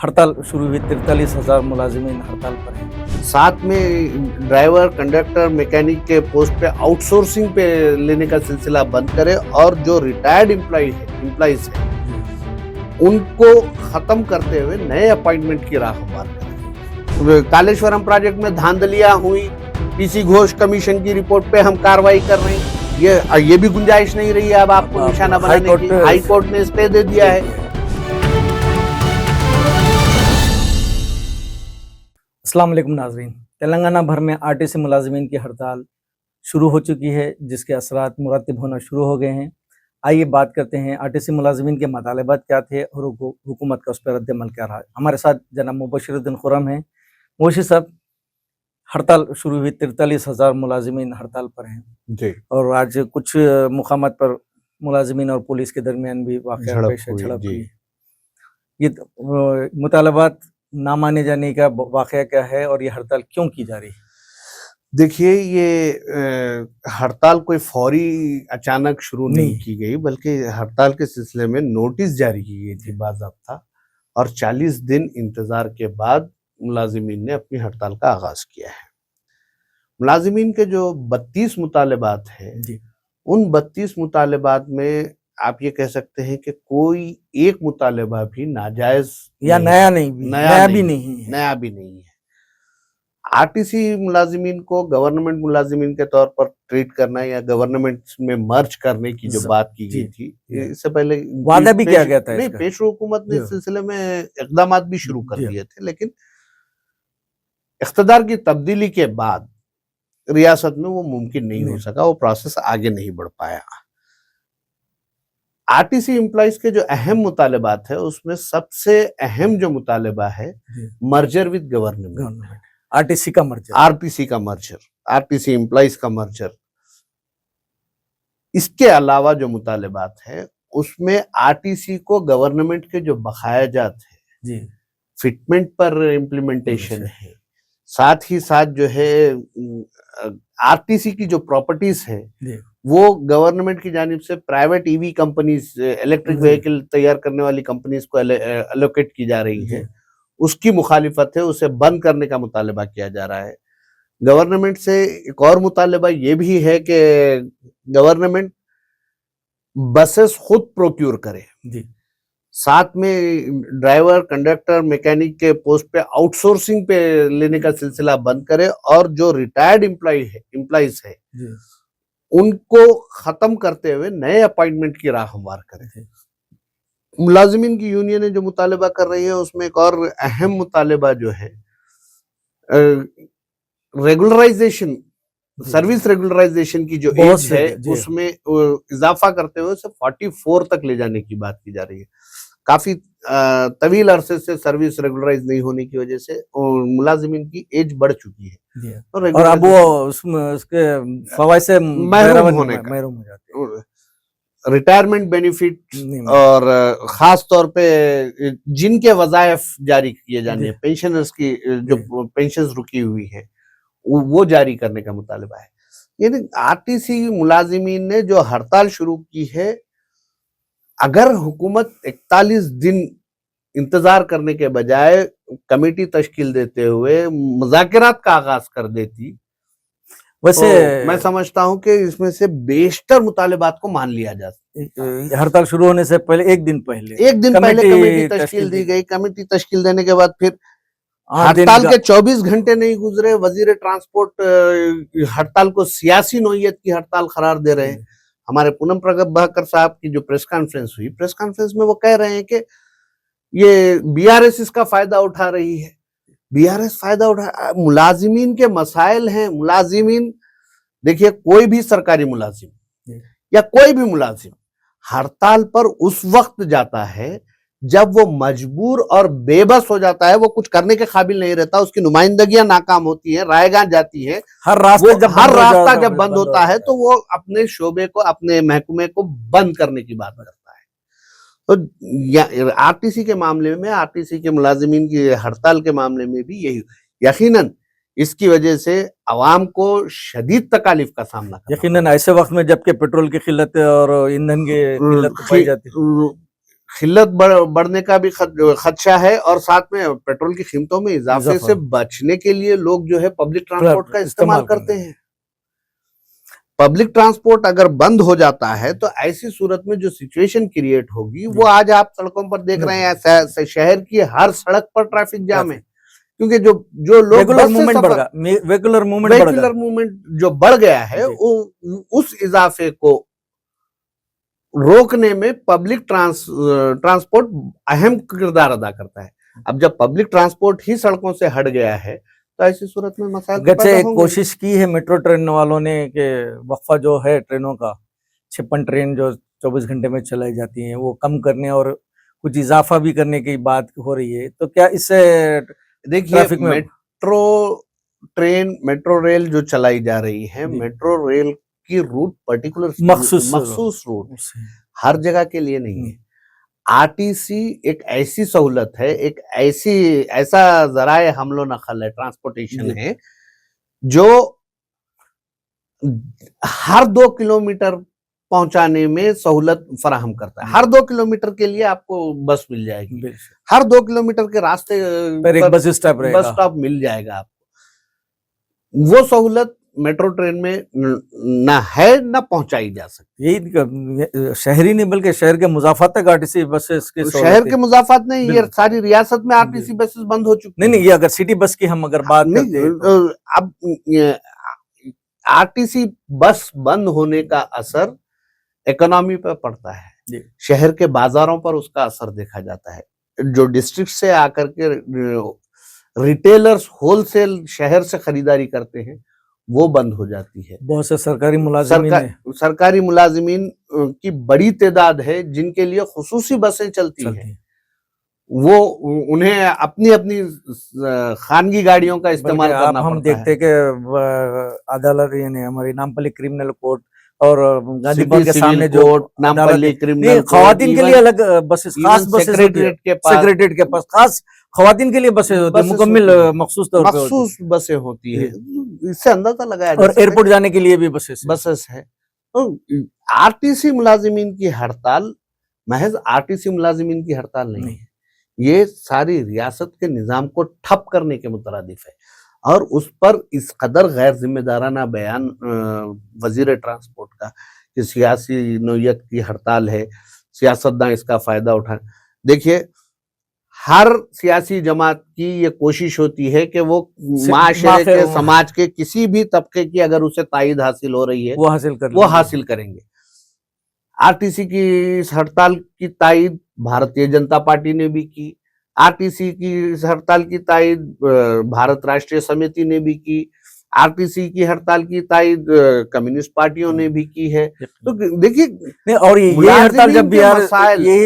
हड़ताल शुरू हुई, 43,000 मुलाजिमीन हड़ताल पर हैं। साथ में ड्राइवर, कंडक्टर, मैकेनिक के पोस्ट पे आउटसोर्सिंग पे लेने का सिलसिला बंद करे और जो रिटायर्ड एम्प्लॉइज है उनको खत्म करते हुए नए अपॉइंटमेंट की राह हमवार करें। कालेश्वरम प्रोजेक्ट में धांधलियां हुई, पीसी घोष कमीशन की रिपोर्ट पे हम कार्रवाई कर रहे हैं, ये भी गुंजाइश नहीं रही है अब आपको निशाना बनाने की। हाई कोर्ट ने स्टे दे दिया है। अस्सलाम वालेकुम नाज़रीन, तेलंगाना भर में आरटीसी मुलाजिमीन की हड़ताल शुरू हो चुकी है, जिसके असरात मुरतब होना शुरू हो गए हैं। आइए बात करते हैं आरटीसी मुलाजिमीन के मतालबात क्या थे और हुकूमत का उस पर रद्द-ए-अमल क्या रहा है। हमारे साथ जनाब मुबशिरुद्दीन खुर्रम हैं। मुबशिर साहब, हड़ताल शुरू हुई, 43,000 मुलाजिमीन हड़ताल पर हैं जी। और आज कुछ मुकामात पर मुलाजिमीन और पुलिस के दरमियान भी झड़प हुई। ये मुतालबात ना माने जाने का वाक़या क्या है और ये हड़ताल क्यों की जा रही है? देखिए, ये हड़ताल कोई फौरी अचानक शुरू नहीं की गई, बल्कि हड़ताल के सिलसिले में नोटिस जारी की गई थी बाज़ाब्ता, और 40 दिन इंतजार के बाद मुलाजिमीन ने अपनी हड़ताल का आगाज किया है। मुलाजिमीन के जो 32 मुतालबात हैं, उन 32 मुतालबात में आप ये कह सकते हैं कि कोई एक मुतालबा भी नाजायज या नया भी नहीं है। आरटीसी मुलाजिमीन को गवर्नमेंट मुलाजिमीन के तौर पर ट्रीट करना या गवर्नमेंट में मर्ज करने की जो बात की गई थी, इससे पहले वादा भी किया गया था। नहीं, पेशवा हुकूमत ने इस सिलसिले में इक़दाम भी शुरू कर दिए थे, लेकिन इख्तिदार की तब्दीली के बाद रियासत में वो मुमकिन नहीं हो सका, वो प्रोसेस आगे नहीं बढ़ पाया। आरटीसी एम्प्लॉइज के जो अहम मुतालबात है, उसमें सबसे अहम जो मुतालबा है मर्जर विद गवर्नमेंट, आरटीसी का मर्जर, आरटीसी एम्प्लॉइज का मर्जर। इसके अलावा जो मुतालबात है उसमें आरटीसी को गवर्नमेंट के जो बकायाजात है, फिटमेंट पर इम्प्लीमेंटेशन है, साथ ही साथ जो है आरटीसी की जो प्रॉपर्टीज है वो गवर्नमेंट की जानिब से private EV companies, electric vehicle तैयार करने वाली कंपनीज को एलोकेट की जा रही है, उसकी मुखालिफत है, उसे बंद करने का मुतालबा किया जा रहा है। गवर्नमेंट से एक और मुतालबा ये भी है कि गवर्नमेंट बसेस खुद प्रोक्योर करे, साथ में ड्राइवर, कंडक्टर, मैकेनिक के पोस्ट पे आउटसोर्सिंग पे लेने का सिलसिला बंद करे और जो रिटायर्ड एम्प्लॉइज है उनको खत्म करते हुए नए अपॉइंटमेंट की राह हमवार करें। मुलाजिमीन की यूनियन जो मुतालबा कर रही है, उसमें एक और अहम मुतालबा जो है रेगुलराइजेशन, सर्विस रेगुलराइजेशन की जो एज है उसमें इजाफा करते हुए उसे 44 तक ले जाने की बात की जा रही है। काफी तवील अरसे से सर्विस रेगुलराइज नहीं होने की वजह से मुलाजिमीन की एज बढ़ चुकी है और अब वो उसके फवाइद से महरूम हो जाते हैं। रिटायरमेंट बेनिफिट और खास तौर पे जिनके वज़ाइफ जारी किए जाने हैं, पेंशनर्स की जो पेंशन रुकी हुई है वो जारी करने का मुतालबा है। यानी आरटीसी मुलाजिमीन ने जो हड़ताल शुरू की है, अगर हुकूमत 41 दिन इंतजार करने के बजाय कमेटी तश्कील देते हुए मुज़ाकरात का आगाज कर देती, वैसे तो मैं समझता हूं कि इसमें से बेशतर मुतालबात को मान लिया जा सकता। हड़ताल शुरू होने से पहले एक दिन पहले कमेटी तश्कील दी गई। कमेटी तश्कील देने के बाद फिर हड़ताल के 24 घंटे नहीं गुजरे, वजीर ट्रांसपोर्ट हड़ताल को सियासी नोयत की हड़ताल करार दे रहे हैं। हमारे पूनम प्रभाकर साहब की जो प्रेस कॉन्फ्रेंस हुई, प्रेस कॉन्फ्रेंस में वो कह रहे हैं कि ये बीआरएस इसका फायदा उठा रही है। बीआरएस फायदा उठा, मुलाजिमीन के मसाइल हैं। मुलाजिमीन, देखिए, कोई भी सरकारी मुलाजिम या कोई भी मुलाजिम हड़ताल पर उस वक्त जाता है जब वो मजबूर और बेबस हो जाता है, वो कुछ करने के काबिल नहीं रहता, उसकी नुमाइंदगियां नाकाम होती हैं, रायगां जाती हैं, हर रास्ता जब बंद होता है तो वो अपने शोबे को, अपने महकमे को बंद करने की बात करता है। तो आरटीसी के मामले में, आरटीसी के मुलाजिमीन की हड़ताल के मामले में भी यही, यकीनन इसकी वजह से अवाम को शदीद तकालीफ का सामना करना, यकीनन ऐसे वक्त में जबकि पेट्रोल की किल्लत और ईंधन की किल्लत पाई जाती है, खिल्लत बढ़ने का भी खदशा है, और साथ में पेट्रोल की कीमतों में इजाफे से बचने के लिए लोग जो है पब्लिक ट्रांसपोर्ट का इस्तेमाल करते हैं। पब्लिक ट्रांसपोर्ट अगर बंद हो जाता है तो ऐसी सूरत में जो सिचुएशन क्रिएट होगी, वो आज आप सड़कों पर देख रहे हैं, शहर की हर सड़क पर ट्रैफिक जाम है, क्योंकि जो लोग वेहिकुलर मूवमेंट जो बढ़ गया है, उस इजाफे को रोकने में पब्लिक ट्रांसपोर्ट अहम किरदार अदा करता है। अब जब पब्लिक ट्रांसपोर्ट ही सड़कों से हट गया है तो ऐसी सूरत में मसाइल पैदा होंगे। कोशिश की है मेट्रो ट्रेन वालों ने कि वक्फा जो है ट्रेनों का, 56 ट्रेन जो 24 घंटे में चलाई जाती हैं वो कम करने और कुछ इजाफा भी करने की बात हो रही है, तो क्या इससे देखिए मेट्रो रेल जो चलाई जा रही है, मेट्रो रेल की रूट पर्टिकुलर मखसूस रूट हर जगह के लिए नहीं है। आरटीसी एक ऐसी सहूलत है, एक ऐसा जराए हमलो नकल है, ट्रांसपोर्टेशन है, जो हर 2 किलोमीटर पहुंचाने में सहूलत फराहम करता है। हर 2 किलोमीटर के लिए आपको बस मिल जाएगी, हर 2 किलोमीटर के रास्ते पर एक बस स्टॉप मिल जाएगा आपको। वो सहूलत मेट्रो ट्रेन में ना है, ना पहुंचाई जा सकती। यही शहरी नहीं बल्कि शहर के मुजाफात तक आरटीसी बसेस के शहर के मुजाफात नहीं, ये सारी रियासत में आरटीसी बसेस बंद हो चुकी। नहीं, ये अगर सिटी बस की हम अगर बात करते हैं तो अब आरटीसी बस बंद होने का असर इकोनॉमी पर पड़ता है, शहर के बाजारों पर उसका असर देखा जाता है। जो डिस्ट्रिक्ट से आकर के रिटेलर्स होलसेल शहर से खरीदारी करते हैं, वो बंद हो जाती है। बहुत से सरकारी मुलाजिमीन की बड़ी तादाद है जिनके लिए खुसूसी बसें चलती हैं, वो उन्हें अपनी अपनी खानगी गाड़ियों का इस्तेमाल करना पड़ता है। हम देखते कि अदालत यानी हमारी नामपल्ली क्रिमिनल कोर्ट और गांधी भवन के सामने जो नामपल्ली क्रिमिनल खवातीन के लिए अलग बसेस, खास बसेस सेक्रेटरीट के पास खास खवातीन के लिए बसेस होती है, मुकम्मल मखसूस तौर पे मखसूस बसें होती है। इससे अंदाजा लगाया और एयरपोर्ट जाने के लिए भी बसेस है। आरटीसी मुलाजिमीन की हड़ताल महज आरटीसी मुलाजिमीन की हड़ताल नहीं है, ये सारी रियासत के निजाम को ठप करने के मुतरादिफ है। और उस पर इस कदर गैर जिम्मेदाराना बयान वजीर ट्रांसपोर्ट का कि सियासी नौयत की हड़ताल है, सियासतदान इसका फायदा उठा। देखिए, हर सियासी जमात की ये कोशिश होती है कि वो माशरे के, समाज के किसी भी तबके की अगर उसे तायद हासिल हो रही है वो हासिल करेंगे। आरटीसी की इस हड़ताल की तायद भारतीय जनता पार्टी ने भी की, आरटीसी की इस हड़ताल की तायद भारत राष्ट्रीय समिति ने भी की, आरटीसी की हड़ताल की तायद कम्युनिस्ट पार्टियों ने भी की है। तो देखिए, और यही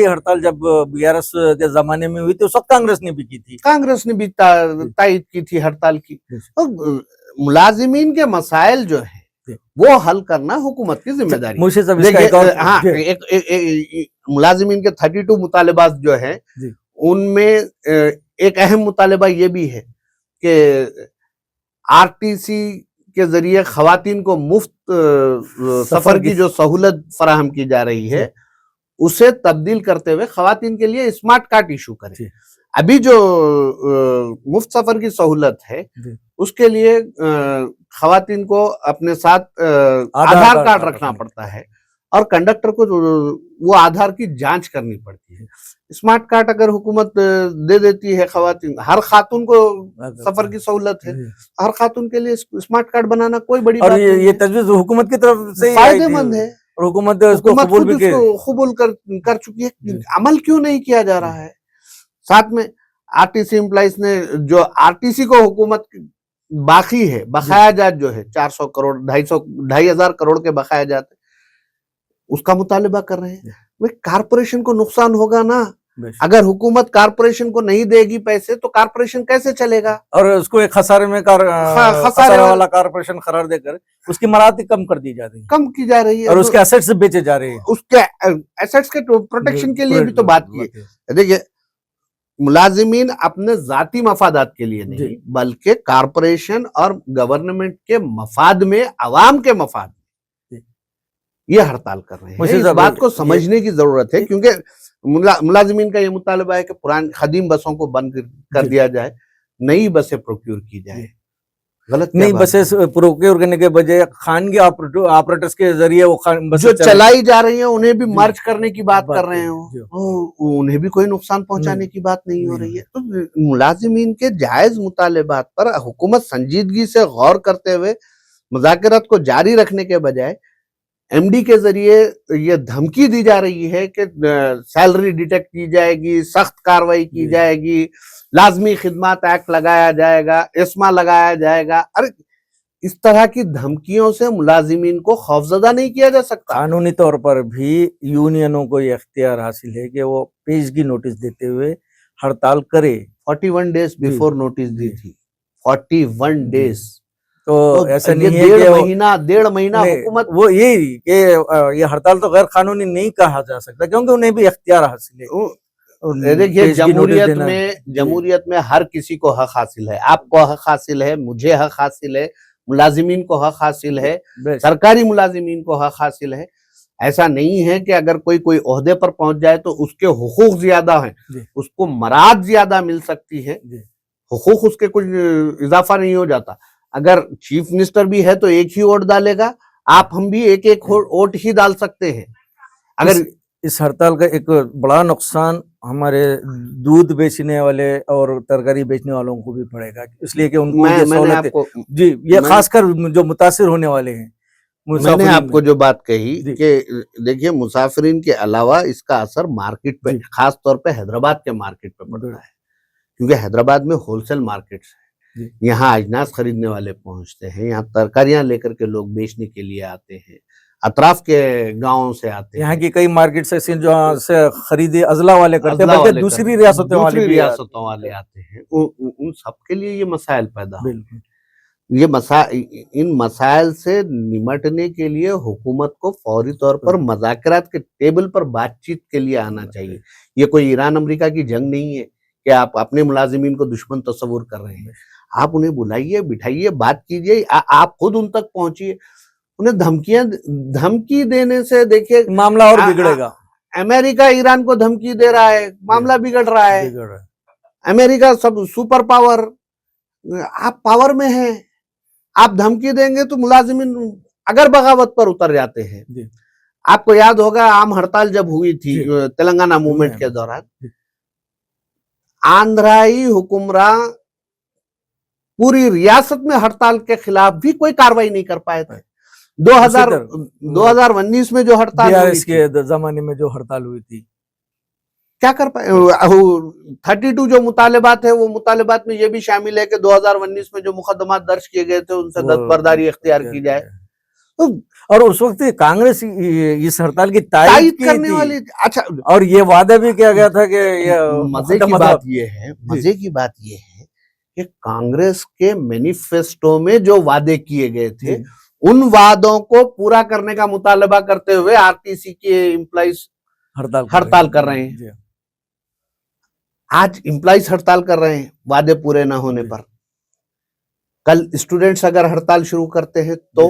हड़ताल जब बीआरएस के जमाने में हुई थी उस वक्त कांग्रेस ने भी की थी, तायद की थी हड़ताल की। तो मुलाजिमीन के मसाइल जो है वो हल करना हुकूमत की जिम्मेदारी। मुलाजिमीन के 32 मुतालिबात जो है उनमें एक अहम मुतालिबा ये भी है कि आरटीसी के जरिए खवातीन को मुफ्त सफर की जो सहूलत फराहम की जा रही है उसे तब्दील करते हुए खवातीन के लिए स्मार्ट कार्ड इशू करें। अभी जो मुफ्त सफर की सहूलत है उसके लिए खवातीन को अपने साथ आधार कार्ड रखना पड़ता है और कंडक्टर को वो आधार की जांच करनी पड़ती है। स्मार्ट कार्ड अगर हुकूमत दे देती है खवातीन, हर खातून को सफर की सहूलत है, हर खातून के लिए स्मार्ट कार्ड बनाना कोई बड़ी बात नहीं। ये तजवीज़ हुकूमत की तरफ से फायदेमंद है और हुकूमत इसको कबूल कर चुकी है। अमल क्यों नहीं किया जा रहा है? साथ में आरटीसी एम्प्लॉइज ने जो आरटीसी को हुकूमत बाकी है, बकाया जात जो है 400 करोड़ 2,500 करोड़ के बकाया जात उसका मुतालिबा कर रहे हैं। वे कारपोरेशन को नुकसान होगा ना, अगर हुकूमत कारपोरेशन को नहीं देगी पैसे तो कारपोरेशन कैसे चलेगा? और उसको एक खसारे में खसारे वाला कारपोरेशन करार देकर उसकी मराहत कम कर दी जा रही है, कम की जा रही है और उसके एसेट्स बेचे जा रहे हैं। उसके एसेट्स के प्रोटेक्शन के लिए भी तो बात की है। देखिए, मुलाजिमीन अपने जाती मफादात के लिए नहीं बल्कि कारपोरेशन और गवर्नमेंट के मफाद में, अवाम के मफाद में ये हड़ताल कर रहे हैं। इस बात को समझने की जरूरत है, क्योंकि मुलाजिमीन का ये मुतालबा है कि पुरानी खदीम बसों को बंद कर दिया जाए, नई बसें प्रोक्योर की जाए। गलत नई बसेस प्रोक्योर करने के बजाय खानगी ऑपरेटर्स के जरिए वो जो चलाई जा रही है उन्हें भी मर्ज करने की बात कर रहे हैं, उन्हें भी कोई नुकसान पहुंचाने की बात नहीं हो रही है। तो मुलाजिमीन के जायज मुतालबात पर हुकूमत संजीदगी से गौर करते हुए मुज़ाकरात को जारी रखने के बजाय एमडी के जरिए ये धमकी दी जा रही है कि सैलरी डिटेक्ट की जाएगी, सख्त कार्रवाई की जाएगी, लाजमी खिदमत एक्ट लगाया जाएगा, एस्मा लगाया जाएगा। अरे इस तरह की धमकियों से मुलाजिमीन को खौफजदा नहीं किया जा सकता। कानूनी तौर पर भी यूनियनों को ये इख्तियार हासिल है कि वो पेशगी नोटिस देते हुए हड़ताल करे। 41 डेज बिफोर नोटिस दी थी, 41 डेज। तो ऐसा नहीं है कि डेढ़ महीना हुकूमत वो ये हड़ताल तो गैर कानूनी नहीं कहा जा सकता, क्योंकि उन्हें भी इख्तियार हासिल है। देखिए जमहूरियत में हर किसी को हक हासिल है, आपको हक हासिल है, मुझे हक हासिल है, मुलाजिमीन को हक हासिल है, सरकारी मुलाजिमीन को हक हासिल है। ऐसा नहीं है कि अगर कोई ओहदे पर पहुंच जाए तो उसके हुकूक ज्यादा हैं, उसको मराद ज्यादा मिल सकती है, हुकूक उसके कुछ इजाफा नहीं हो जाता। अगर चीफ मिनिस्टर भी है तो एक ही वोट डालेगा, आप हम भी एक एक वोट ही डाल सकते हैं। अगर इस हड़ताल का एक बड़ा नुकसान हमारे दूध बेचने वाले और तरकारी बेचने वालों को भी पड़ेगा, इसलिए कि उनको ये खासकर जो मुतासिर होने वाले हैं। मैंने आपको जो बात कही कि देखिए मुसाफिरीन के अलावा इसका असर मार्केट पे, खास तौर पे हैदराबाद के मार्केट पे पड़ता है, क्योंकि हैदराबाद में होलसेल मार्केट्स है, यहाँ अजनास खरीदने वाले पहुंचते हैं, यहाँ तरकारियां लेकर के लोग बेचने के लिए आते हैं, अतराफ के गांवों से आते हैं। यहाँ की कई मार्केट से जो से खरीदी अजला वाले करते हैं, बल्कि दूसरी रियासतों वाले आते हैं। उन सबके लिए ये मसाइल पैदा हो। इन मसाइल से निमटने के लिए हुकूमत को फौरी तौर पर मुज़ाकरात के टेबल पर बातचीत के लिए आना चाहिए। ये कोई ईरान अमेरिका की जंग नहीं है कि आप अपने मुलाजिमीन को दुश्मन तस्वुर कर रहे हैं। आप उन्हें बुलाइए, बिठाइए, बात कीजिए, आप खुद उन तक पहुंचिए। उन्हें धमकी देने से देखिए मामला और बिगड़ेगा। अमेरिका ईरान को धमकी दे रहा है, मामला बिगड़ रहा है। अमेरिका सब सुपर पावर, आप पावर में हैं, आप धमकी देंगे तो मुलाजिमीन अगर बगावत पर उतर जाते हैं। आपको याद होगा आम हड़ताल जब हुई थी तेलंगाना मूवमेंट के दौरान, आंध्राई हुक्मरान पूरी रियासत में हड़ताल के खिलाफ भी कोई कार्रवाई नहीं कर पाए थे। 2019 में जो हड़ताल हुई के जमाने में जो हड़ताल हुई थी, क्या कर पाए? 32 जो मुतालबात है, वो मुतालबात में ये भी शामिल है कि 2019 में जो मुकदमात दर्ज किए गए थे उनसे दस्तबरदारी इख्तियार की जाए। तो और उस वक्त कांग्रेस इस हड़ताल की तायीद करने वाली, अच्छा, और ये वादा भी किया गया था कि मजे की बात ये है कि कांग्रेस के मैनिफेस्टो में जो वादे किए गए थे उन वादों को पूरा करने का मुतालबा करते हुए आरटीसी के एम्प्लॉइज हड़ताल कर रहे हैं। आज एम्प्लॉइज हड़ताल कर रहे हैं वादे पूरे ना होने पर। कल स्टूडेंट्स अगर हड़ताल शुरू करते हैं तो,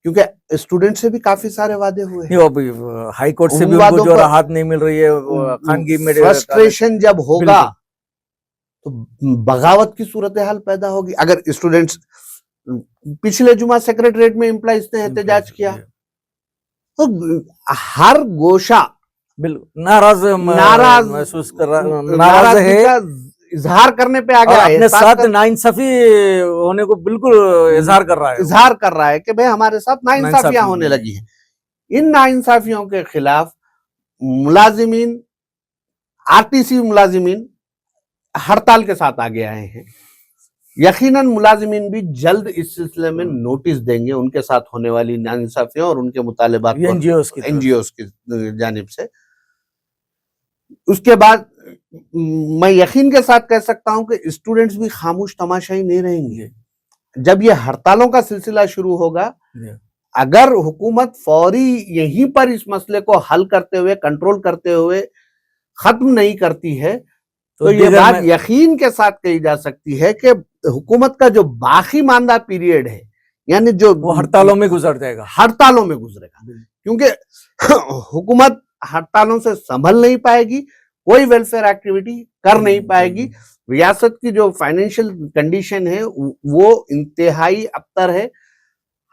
क्योंकि स्टूडेंट से भी काफी सारे वादे हुए हैं, हाई कोर्ट से भी उनको जो राहत नहीं मिल रही है, खानगी में फ्रस्ट्रेशन जब होगा तो बगावत की सूरत हाल पैदा होगी। अगर स्टूडेंट्स, पिछले जुमा सेक्रेटरीट में एम्प्लॉइज ने एहतजाज किया तो हर गोशा नाराज महसूस कर रहा, नाराज है, इजहार करने पे आ गया, अपने साथ नाइंसाफी होने को बिल्कुल इजहार कर रहा है कि भाई हमारे साथ नाइंसाफियां होने लगी हैं। इन नाइंसाफियों के खिलाफ मुलाजिमीन, आरटीसी मुलाजिमीन हड़ताल के साथ आगे आए हैं। यकीनन मुलाजिमीन भी जल्द इस सिलसिले में नोटिस देंगे उनके साथ होने वाली नाइंसाफियों और उनके मुतालबात एनजीओस की जानिब से। उसके बाद मैं यकीन के साथ कह सकता हूं कि स्टूडेंट्स भी खामोश तमाशाई नहीं रहेंगे। जब ये हड़तालों का सिलसिला शुरू होगा, अगर हुकूमत फौरी यहीं पर इस मसले को हल करते हुए, कंट्रोल करते हुए खत्म नहीं करती है तो ये बात यकीन के साथ कही जा सकती है कि हुकूमत का जो बाकी मानदा पीरियड है, यानी जो वो हड़तालों में गुजरेगा, क्योंकि हुकूमत हड़तालों से संभल नहीं पाएगी, कोई वेलफेयर एक्टिविटी कर नहीं पाएगी। रियासत की जो फाइनेंशियल कंडीशन है वो इंतहाई अबतर है।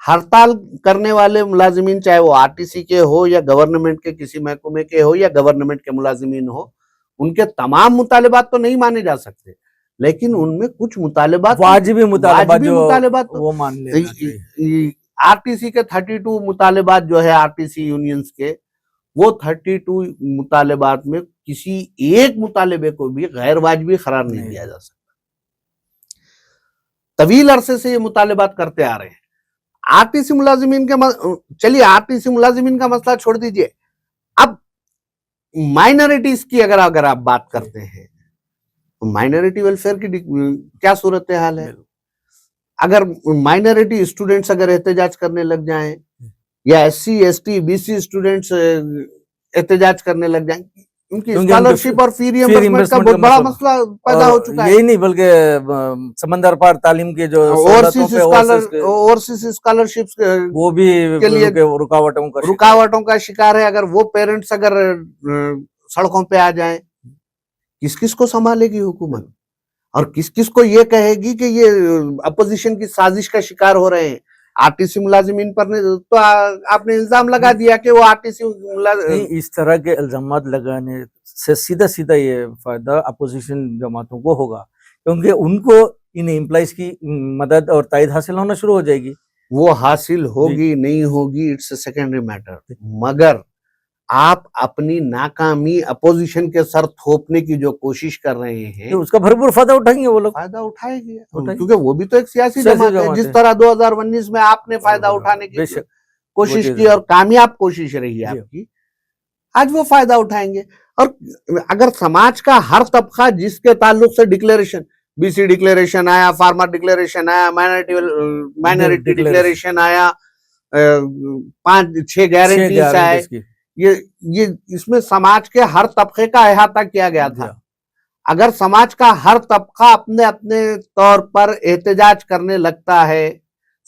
हड़ताल करने वाले मुलाजिमीन, चाहे वो आरटीसी के हो या गवर्नमेंट के किसी महकमे के हो या गवर्नमेंट के मुलाजिमीन हो, उनके तमाम मुतालिबात तो नहीं माने जा सकते, लेकिन उनमें कुछ मुतालिबात वाजिबी मुतालिबात तो वो मान लेना चाहिए। आरटीसी के 32 मुतालिबात जो है आरटीसी यूनियंस के, वो 32 मुतालिबात में किसी एक मुतालिबे को भी गैर वाजिबी करार नहीं दिया जा सकता। तवील अरसे से ये मुतालिबात करते आ रहे हैं। आरटीसी मुलाजिमीन के, चलिए आरटीसी मुलाजिमीन का मसला छोड़ दीजिए, अब माइनॉरिटीज की अगर आप बात करते हैं, माइनॉरिटी वेलफेयर की क्या सूरत हाल है। अगर माइनॉरिटी स्टूडेंट्स अगर एहतजाज करने लग जाएं, या एससी एसटी बीसी स्टूडेंट्स एहतजाज करने लग जाएं, उनकी स्कॉलरशिप और फी रियंबर्समेंट का बहुत बड़ा मसला पैदा हो चुका है। यही नहीं बल्कि समंदर पार तालीम के जो ओवरसीज स्कॉलरशिप्स वो भी के लिए रुकावटों का शिकार है। अगर वो पेरेंट्स अगर सड़कों पे आ जाएं, किस किस को संभालेगी हुकूमत, और किस किस को ये कहेगी कि ये अपोजिशन की साजिश का शिकार हो रहे हैं। आरटीसी मुलाजिमीन पर तो आपने इल्जाम लगा दिया कि वो आरटीसी नहीं, इस तरह के इल्जामात लगाने से सीधा सीधा ये फायदा अपोजिशन जमातों को होगा, क्योंकि उनको इन एम्प्लॉइज की मदद और तायद हासिल होना शुरू हो जाएगी। वो हासिल होगी नहीं होगी इट्स अ सेकेंडरी मैटर, मगर आप अपनी नाकामी अपोजिशन के सर थोपने की जो कोशिश कर रहे हैं, तो उसका भरपूर फायदा उठाएंगे वो लोग। फायदा उठाएंगे, क्योंकि वो भी तो एक सियासी जमात है। जिस तरह 2019 में आपने फायदा उठाने की कोशिश की और कामयाब कोशिश रही आपकी, आज वो फायदा उठाएंगे। और अगर समाज का हर तबका जिसके ताल्लुक से डिक्लेरेशन, बीसी डिक्लेरेशन आया, फार्मर डिक्लेरेशन आया, माइनॉरिटी डिक्लेरेशन आया, 5-6 गारंटीज आए, ये इसमें समाज के हर तबके का अहाता किया गया था। अगर समाज का हर तबका अपने अपने तौर पर एहतजाज करने लगता है,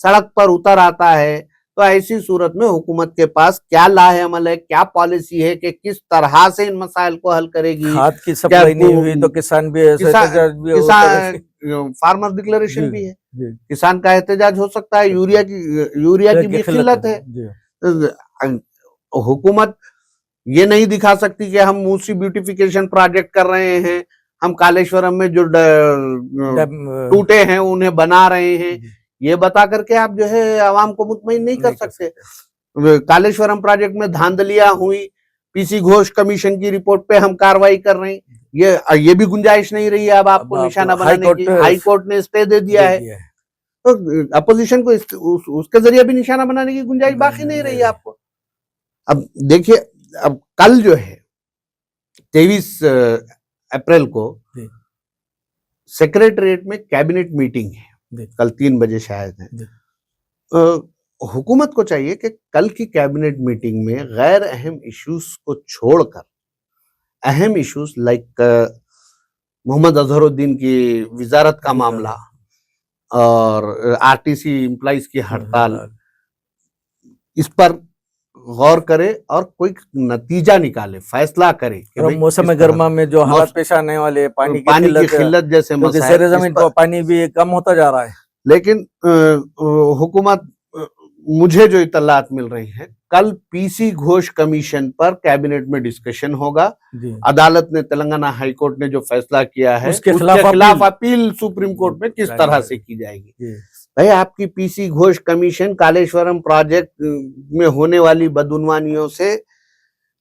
सड़क पर उतर आता है, तो ऐसी सूरत में हुकूमत के पास क्या लाहे अमल है, क्या पॉलिसी है कि किस तरह से इन मसाइल को हल करेगी। खाद की सप्लाई नहीं हुई तो किसान भी फार्मर डिक्लेरेशन भी है, किसान का एहतजाज हो सकता है। यूरिया की भी किल्लत है। हुकूमत ये नहीं दिखा सकती कि हम मूसी ब्यूटिफिकेशन प्रोजेक्ट कर रहे हैं, हम कालेश्वरम में जो टूटे हैं उन्हें बना रहे हैं, ये बता करके आप जो है आवाम को मुतमईन नहीं कर सकते। कालेश्वरम प्रोजेक्ट में धांधलियां हुई, पीसी घोष कमीशन की रिपोर्ट पे हम कार्रवाई कर रहे हैं, ये भी गुंजाइश नहीं रही है अब आपको निशाना बनाने की। हाई कोर्ट ने स्टे दे दिया है, तो अपोजिशन को उसके जरिए भी निशाना बनाने की गुंजाइश बाकी नहीं रही है आपको। अब देखिए, अब कल जो है 23 अप्रैल को सेक्रेटरीट में कैबिनेट मीटिंग है, कल 3 बजे शायद है। हुकूमत को चाहिए कि कल की कैबिनेट मीटिंग में गैर अहम इश्यूज को छोड़कर अहम इश्यूज लाइक मोहम्मद अजहरुद्दीन की वजारत का मामला और आरटीसी एम्प्लॉइज की हड़ताल, इस पर गौर करे और कोई नतीजा निकाले, फैसला करे कि मौसम गर्मा में जो हालात पेश आने वाले, पानी की किल्लत जैसे मसाइल, जमीन पर पानी भी कम होता जा रहा है। लेकिन हुकूमत, मुझे जो इत्तलात मिल रही है, कल पीसी घोष कमीशन पर कैबिनेट में डिस्कशन होगा। अदालत ने, तेलंगाना हाई कोर्ट ने जो फैसला किया है उसके खिलाफ अपील सुप्रीम कोर्ट में किस तरह से की जाएगी। भाई, आपकी PC Ghosh commission Kaleshwaram project में होने वाली बदउनवानियों से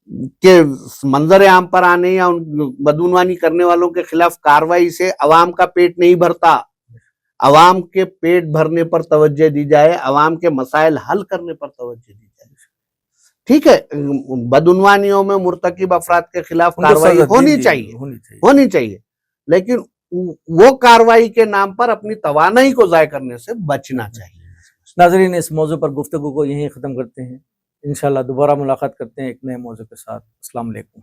के मंजर आम पर आने या उन बदउनवानी करने वालों के खिलाफ कार्रवाई से अवाम का पेट नहीं भरता। अवाम के पेट भरने पर तवज्जो दी जाए, अवाम के मसाइल हल करने पर तवज्जो दी जाए। ठीक है, बदउनवानियों में मुर्तकिब अफराद के खिलाफ कार्रवाई होनी चाहिए, लेकिन वो कार्रवाई के नाम पर अपनी तवानाई को ज़ाय करने से बचना चाहिए। नाज़रीन, इस मौजू पर गुफ्तगू को यहीं ख़त्म करते हैं। इंशाअल्लाह दोबारा मुलाकात करते हैं एक नए मौजू के साथ। अस्सलाम वालेकुम।